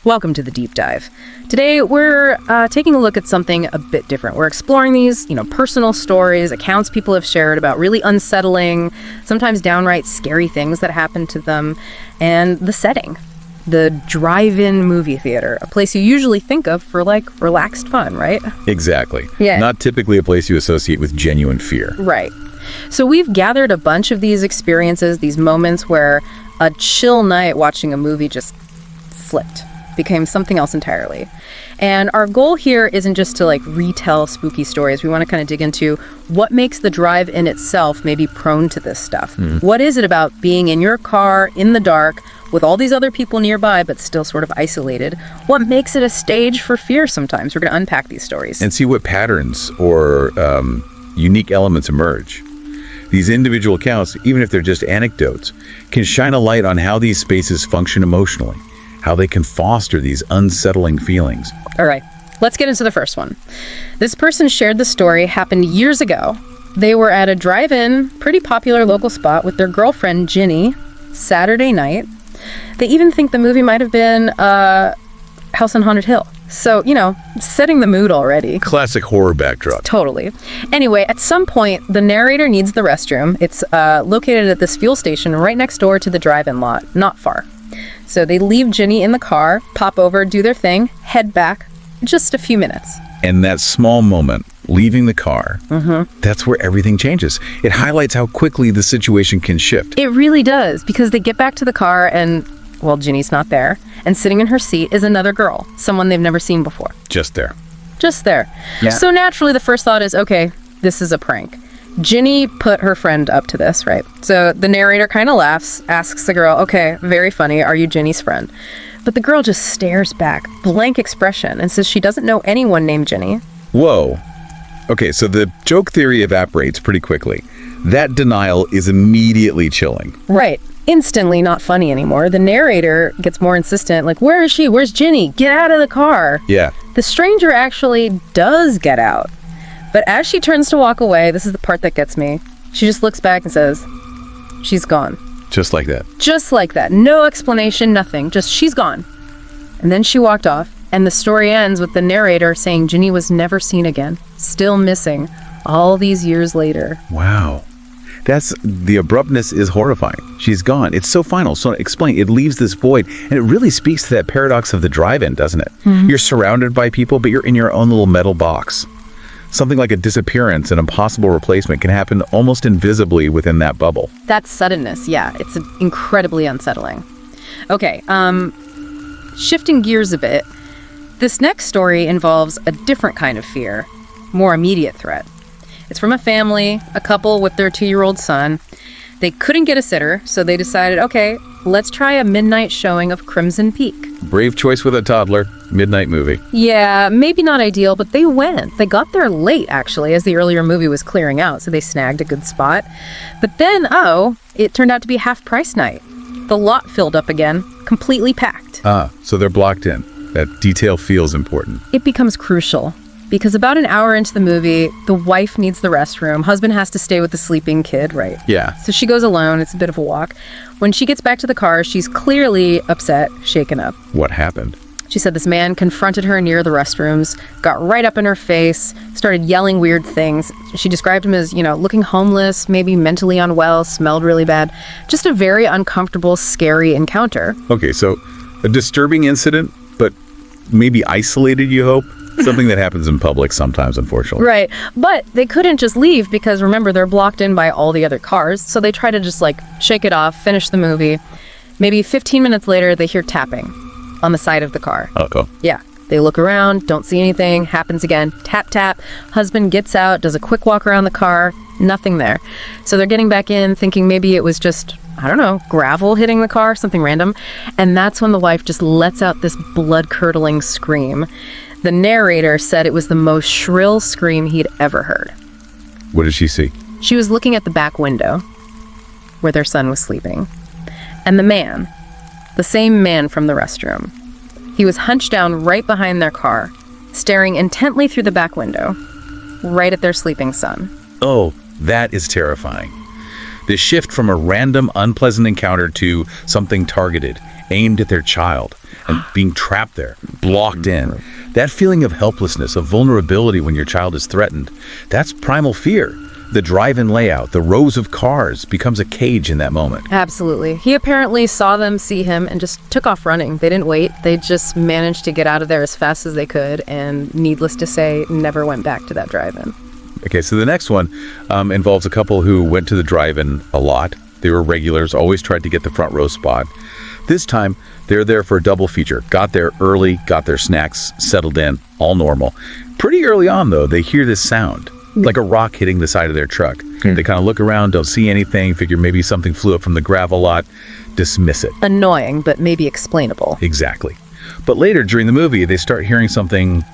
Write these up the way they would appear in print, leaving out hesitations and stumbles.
Welcome to the Deep Dive. Today, we're taking a look at something a bit different. We're exploring these, personal stories, accounts people have shared about really unsettling, sometimes downright scary things that happened to them, and the setting. The drive-in movie theater, a place you usually think of for, relaxed fun, right? Exactly. Yeah. Not typically a place you associate with genuine fear. Right. So we've gathered a bunch of these experiences, these moments where a chill night watching a movie just flipped, became something else entirely. And our goal here isn't just to retell spooky stories. We want to kind of dig into what makes the drive-in itself maybe prone to this stuff. What is it about being in your car in the dark with all these other people nearby but still sort of isolated? What makes it a stage for fear sometimes? We're going to unpack these stories. And see what patterns or unique elements emerge. These individual accounts, even if they're just anecdotes, can shine a light on how these spaces function emotionally, how they can foster these unsettling feelings. All right, let's get into the first one. This person shared the story happened years ago. They were at a drive-in, pretty popular local spot with their girlfriend, Ginny, Saturday night. They even think the movie might have been House on Haunted Hill. So, setting the mood already. Classic horror backdrop. Totally. Anyway, at some point, the narrator needs the restroom. It's located at this fuel station right next door to the drive-in lot, not far. So they leave Ginny in the car, pop over, do their thing, head back, just a few minutes. And that small moment, leaving the car, that's where everything changes. It highlights how quickly the situation can shift. It really does, because they get back to the car and, Ginny's not there. And sitting in her seat is another girl, someone they've never seen before. Just there. Just there. Yeah. So naturally, the first thought is, okay, this is a prank. Ginny put her friend up to this, right? So the narrator kind of laughs, asks the girl, okay, very funny, are you Ginny's friend? But the girl just stares back, blank expression, and says she doesn't know anyone named Ginny. Whoa. Okay, so the joke theory evaporates pretty quickly. That denial is immediately chilling. Right. Instantly not funny anymore. The narrator gets more insistent, where is she? Where's Ginny? Get out of the car. Yeah. The stranger actually does get out. But as she turns to walk away, this is the part that gets me. She just looks back and says, she's gone. Just like that. Just like that. No explanation, nothing. Just, she's gone. And then she walked off, and the story ends with the narrator saying Ginny was never seen again. Still missing, all these years later. Wow. The abruptness is horrifying. She's gone. It's so final. So explain, it leaves this void. And it really speaks to that paradox of the drive-in, doesn't it? You're surrounded by people, but you're in your own little metal box. Something like a disappearance, an impossible replacement, can happen almost invisibly within that bubble. That suddenness, yeah, it's incredibly unsettling. Okay, shifting gears a bit, this next story involves a different kind of fear, more immediate threat. It's from a family, a couple with their 2-year-old son. They couldn't get a sitter, so they decided, okay, let's try a midnight showing of Crimson Peak. Brave choice with a toddler. Midnight movie. Yeah, maybe not ideal, but they went. They got there late, actually, as the earlier movie was clearing out, so they snagged a good spot. But then, it turned out to be half-price night. The lot filled up again, completely packed. So they're blocked in. That detail feels important. It becomes crucial, because about an hour into the movie, the wife needs the restroom. Husband has to stay with the sleeping kid, right? Yeah. So she goes alone. It's a bit of a walk. When she gets back to the car, she's clearly upset, shaken up. What happened? She said this man confronted her near the restrooms, got right up in her face, started yelling weird things. She described him as, looking homeless, maybe mentally unwell, smelled really bad. Just a very uncomfortable, scary encounter. Okay, so a disturbing incident, but maybe isolated, you hope? Something that happens in public sometimes, unfortunately. Right. But they couldn't just leave because, remember, they're blocked in by all the other cars. So they try to just, shake it off, finish the movie. Maybe 15 minutes later, they hear tapping on the side of the car. Uh-oh. Yeah. They look around, don't see anything, happens again. Tap, tap. Husband gets out, does a quick walk around the car. Nothing there. So they're getting back in, thinking maybe it was just, gravel hitting the car, something random. And that's when the wife just lets out this blood-curdling scream. The narrator said it was the most shrill scream he'd ever heard. What did she see? She was looking at the back window where their son was sleeping. And the man, the same man from the restroom, he was hunched down right behind their car, staring intently through the back window, right at their sleeping son. Oh, that is terrifying. The shift from a random, unpleasant encounter to something targeted, aimed at their child. and being trapped there, blocked in. That feeling of helplessness, of vulnerability when your child is threatened, that's primal fear. The drive-in layout, the rows of cars, becomes a cage in that moment. Absolutely. He apparently saw them see him and just took off running. They didn't wait. They just managed to get out of there as fast as they could, and needless to say, never went back to that drive-in. Okay, so the next one involves a couple who went to the drive-in a lot. They were regulars, always tried to get the front row spot. This time, they're there for a double feature. Got there early, got their snacks, settled in, all normal. Pretty early on, though, they hear this sound. Like a rock hitting the side of their truck. They kind of look around, don't see anything, figure maybe something flew up from the gravel lot, dismiss it. Annoying, but maybe explainable. Exactly. But later, during the movie, they start hearing something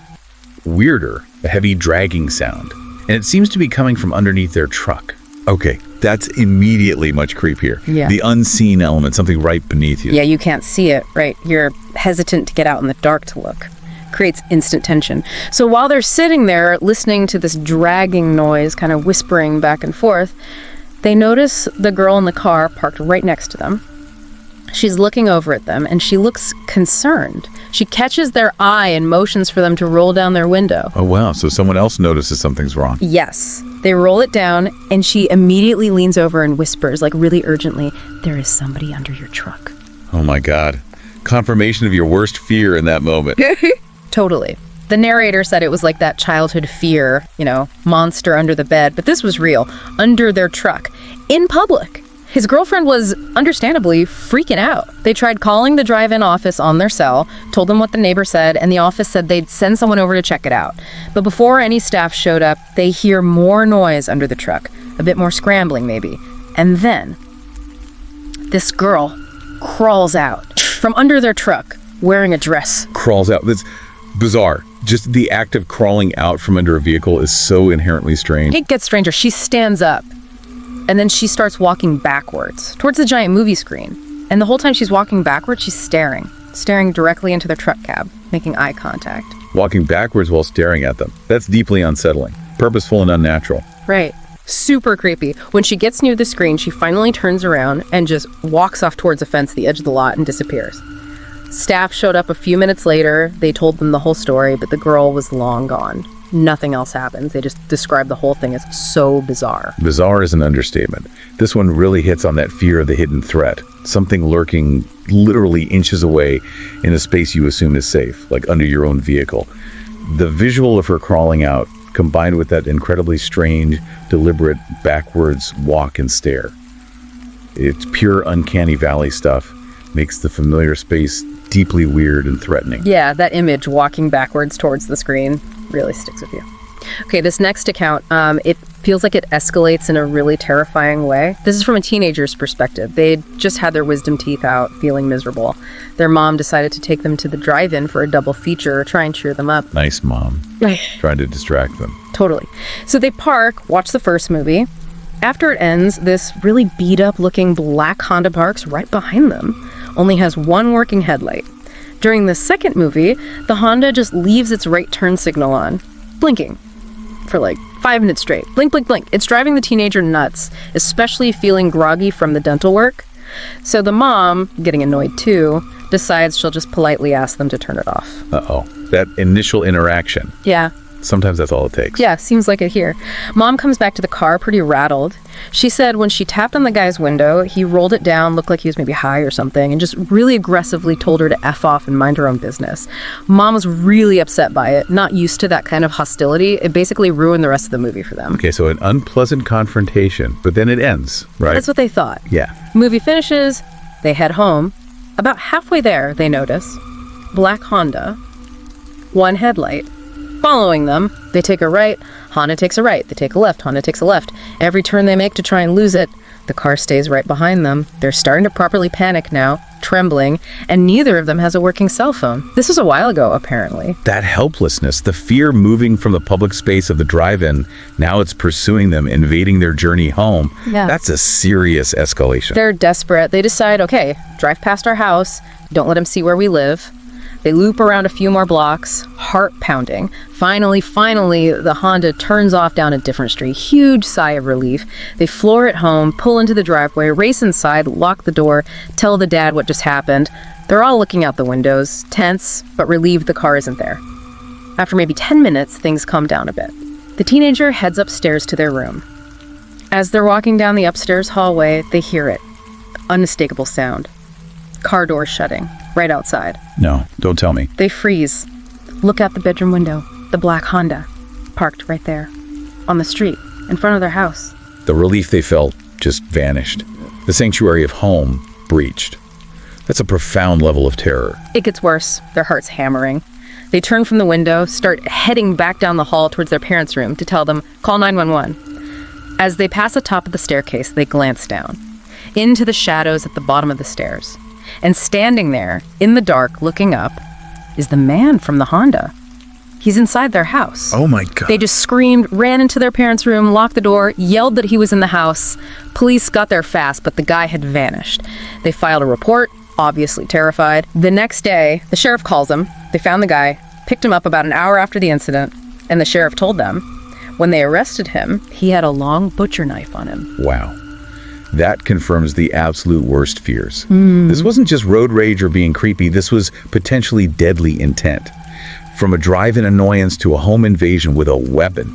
weirder, a heavy dragging sound. And it seems to be coming from underneath their truck. Okay, that's immediately much creepier. Yeah. The unseen element, something right beneath you. Yeah, you can't see it, right? You're hesitant to get out in the dark to look. Creates instant tension. So while they're sitting there listening to this dragging noise, kind of whispering back and forth, they notice the girl in the car parked right next to them. She's looking over at them, and she looks concerned. She catches their eye and motions for them to roll down their window. Oh, wow. So someone else notices something's wrong. Yes. They roll it down, and she immediately leans over and whispers, like really urgently, "There is somebody under your truck." Oh, my God. Confirmation of your worst fear in that moment. Totally. The narrator said it was like that childhood fear, monster under the bed, but this was real, under their truck, in public. His girlfriend was understandably freaking out. They tried calling the drive-in office on their cell, told them what the neighbor said, and the office said they'd send someone over to check it out. But before any staff showed up, they hear more noise under the truck, a bit more scrambling maybe. And then, this girl crawls out from under their truck, wearing a dress. Crawls out. That's bizarre. Just the act of crawling out from under a vehicle is so inherently strange. It gets stranger. She stands up, and then she starts walking backwards towards the giant movie screen. And the whole time she's walking backwards, she's staring directly into their truck cab, making eye contact. Walking backwards while staring at them. That's deeply unsettling, purposeful and unnatural. Right. Super creepy. When she gets near the screen, she finally turns around and just walks off towards a fence, the edge of the lot, and disappears. Staff showed up a few minutes later. They told them the whole story, but the girl was long gone. Nothing else happened. They just described the whole thing as so bizarre. Bizarre is an understatement. This one really hits on that fear of the hidden threat. Something lurking literally inches away in a space you assume is safe, like under your own vehicle. The visual of her crawling out, combined with that incredibly strange, deliberate backwards walk and stare. It's pure uncanny valley stuff. Makes the familiar space deeply weird and threatening. Yeah, that image walking backwards towards the screen really sticks with you. Okay, this next account, it feels like it escalates in a really terrifying way. This is from a teenager's perspective. They'd just had their wisdom teeth out, feeling miserable. Their mom decided to take them to the drive-in for a double feature, try and cheer them up. Nice mom. Trying to distract them. Totally. So they park, watch the first movie. After it ends, this really beat-up looking black Honda parks right behind them. Only has one working headlight. During the second movie, the Honda just leaves its right turn signal on, blinking for like 5 minutes straight. Blink, blink, blink. It's driving the teenager nuts, especially feeling groggy from the dental work. So the mom, getting annoyed too, decides she'll just politely ask them to turn it off. Uh-oh. That initial interaction. Yeah. Sometimes that's all it takes. Yeah, seems like it here. Mom comes back to the car pretty rattled. She said when she tapped on the guy's window, he rolled it down, looked like he was maybe high or something, and just really aggressively told her to F off and mind her own business. Mom was really upset by it, not used to that kind of hostility. It basically ruined the rest of the movie for them. Okay, so an unpleasant confrontation, but then it ends, right? That's what they thought. Yeah. Movie finishes, they head home. About halfway there, they notice black Honda, one headlight. Following them, they take a right, Honda takes a right, they take a left, Honda takes a left. Every turn they make to try and lose it, the car stays right behind them. They're starting to properly panic now, trembling, and neither of them has a working cell phone. This was a while ago, apparently. That helplessness, the fear moving from the public space of the drive-in, now it's pursuing them, invading their journey home. Yeah. That's a serious escalation. They're desperate. They decide, okay, drive past our house, don't let them see where we live. They loop around a few more blocks, heart pounding. Finally, the Honda turns off down a different street. Huge sigh of relief. They floor it home, pull into the driveway, race inside, lock the door, tell the dad what just happened. They're all looking out the windows, tense, but relieved the car isn't there. After maybe 10 minutes, things calm down a bit. The teenager heads upstairs to their room. As they're walking down the upstairs hallway, they hear it. Unmistakable sound. Car door shutting, right outside. No, don't tell me. They freeze. Look out the bedroom window. The black Honda, parked right there, on the street, in front of their house. The relief they felt just vanished. The sanctuary of home breached. That's a profound level of terror. It gets worse. Their hearts hammering. They turn from the window, start heading back down the hall towards their parents' room to tell them, call 911. As they pass the top of the staircase, they glance down, into the shadows at the bottom of the stairs. And standing there, in the dark, looking up, is the man from the Honda. He's inside their house. Oh my God. They just screamed, ran into their parents' room, locked the door, yelled that he was in the house. Police got there fast, but the guy had vanished. They filed a report, obviously terrified. The next day, the sheriff calls them. They found the guy, picked him up about an hour after the incident, and the sheriff told them, when they arrested him, he had a long butcher knife on him. Wow. That confirms the absolute worst fears. This wasn't just road rage or being creepy. This was potentially deadly intent. From a drive-in annoyance to a home invasion with a weapon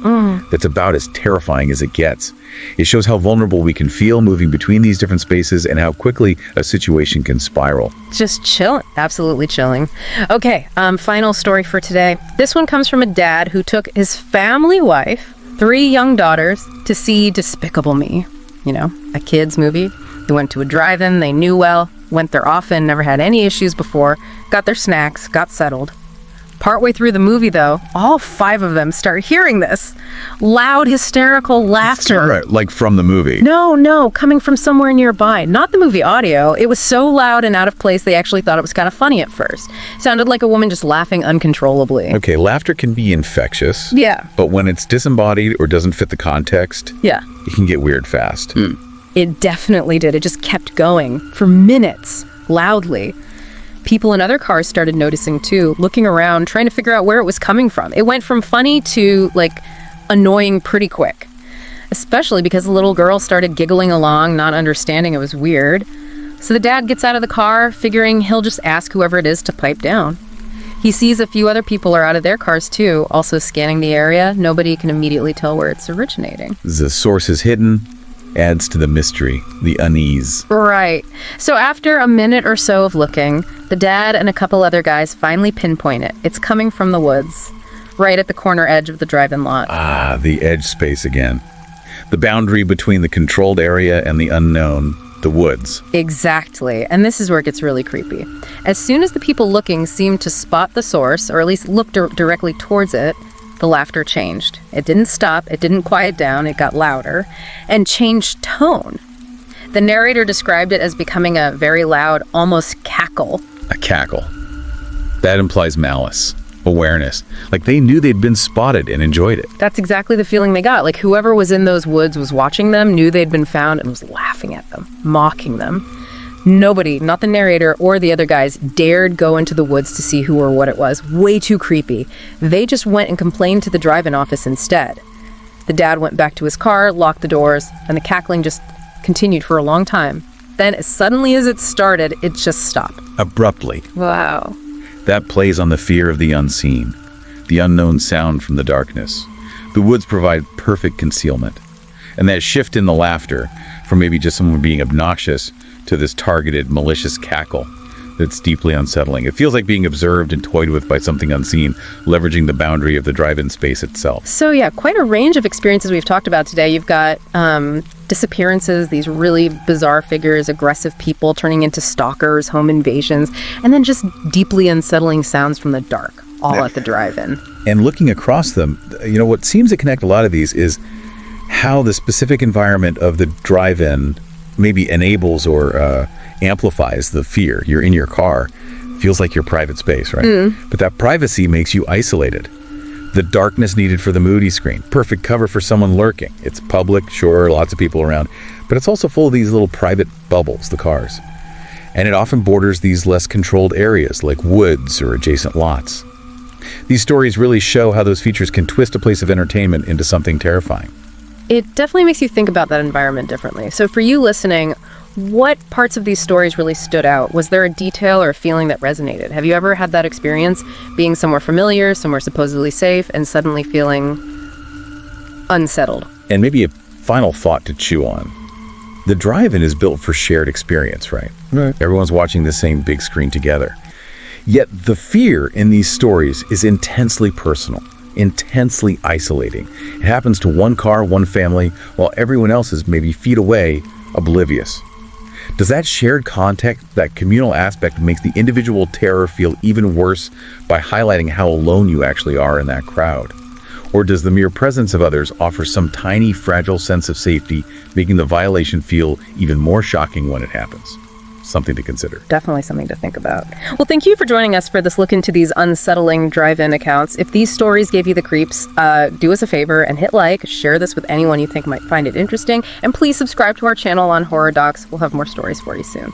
that's about as terrifying as it gets. It shows how vulnerable we can feel moving between these different spaces and how quickly a situation can spiral. Just chilling. Absolutely chilling. Okay, final story for today. This one comes from a dad who took his family wife, 3 young daughters, to see Despicable Me. You know, a kid's movie. They went to a drive-in they knew well, went there often, never had any issues before, got their snacks, got settled. Partway through the movie, though, all 5 of them start hearing this loud, hysterical laughter. Right, like from the movie. No, coming from somewhere nearby. Not the movie audio. It was so loud and out of place, they actually thought it was kind of funny at first. Sounded like a woman just laughing uncontrollably. Okay, laughter can be infectious. Yeah. But when it's disembodied or doesn't fit the context, Yeah. it can get weird fast. It definitely did. It just kept going for minutes, loudly. People in other cars started noticing too, looking around, trying to figure out where it was coming from. It went from funny to, annoying pretty quick. Especially because the little girl started giggling along, not understanding it was weird. So the dad gets out of the car, figuring he'll just ask whoever it is to pipe down. He sees a few other people are out of their cars too, also scanning the area. Nobody can immediately tell where it's originating. The source is hidden, adds to the mystery, the unease. Right. So after a minute or so of looking, the dad and a couple other guys finally pinpoint it. It's coming from the woods, right at the corner edge of the drive-in lot. Ah, the edge space again. The boundary between the controlled area and the unknown, the woods. Exactly. And this is where it gets really creepy. As soon as the people looking seemed to spot the source, or at least look directly towards it, the laughter changed. It didn't stop, it didn't quiet down, it got louder, and changed tone. The narrator described it as becoming a very loud, almost cackle. A cackle. That implies malice, awareness. Like they knew they'd been spotted and enjoyed it. That's exactly the feeling they got. Like whoever was in those woods was watching them, knew they'd been found, and was laughing at them, mocking them. Nobody, not the narrator or the other guys, dared go into the woods to see who or what it was. Way too creepy. They just went and complained to the drive-in office instead. The dad went back to his car, locked the doors, and the cackling just continued for a long time. Then, as suddenly as it started, it just stopped. Abruptly. Wow. That plays on the fear of the unseen, the unknown sound from the darkness. The woods provide perfect concealment. And that shift in the laughter, from maybe just someone being obnoxious to this targeted, malicious cackle, that's deeply unsettling. It feels like being observed and toyed with by something unseen, leveraging the boundary of the drive-in space itself. So yeah, quite a range of experiences we've talked about today. You've got disappearances, these really bizarre figures, aggressive people turning into stalkers, home invasions, and then just deeply unsettling sounds from the dark, all at the drive-in. And looking across them, you know, what seems to connect a lot of these is how the specific environment of the drive-in maybe enables or amplifies the fear. You're in your car, feels like your private space, right? But that privacy makes you isolated. The darkness needed for the moody screen, perfect cover for someone lurking. It's public, sure, lots of people around, but it's also full of these little private bubbles, the cars. and it often borders these less controlled areas like woods or adjacent lots. These stories really show how those features can twist a place of entertainment into something terrifying. It definitely makes you think about that environment differently. So for you listening, what parts of these stories really stood out? Was there a detail or a feeling that resonated? Have you ever had that experience, being somewhere familiar, somewhere supposedly safe, and suddenly feeling unsettled? And maybe a final thought to chew on. The drive-in is built for shared experience, right? Right. Everyone's watching the same big screen together. Yet the fear in these stories is intensely personal, intensely isolating. It happens to one car, one family, while everyone else is maybe feet away, oblivious. Does that shared context, that communal aspect, makes the individual terror feel even worse by highlighting how alone you actually are in that crowd? Or does the mere presence of others offer some tiny, fragile sense of safety, making the violation feel even more shocking when it happens? Something to consider. Definitely something to think about. Well, thank you for joining us for this look into these unsettling drive-in accounts. If these stories gave you the creeps, do us a favor and hit like, share this with anyone you think might find it interesting, and please subscribe to our channel on Horror Docs. We'll have more stories for you soon.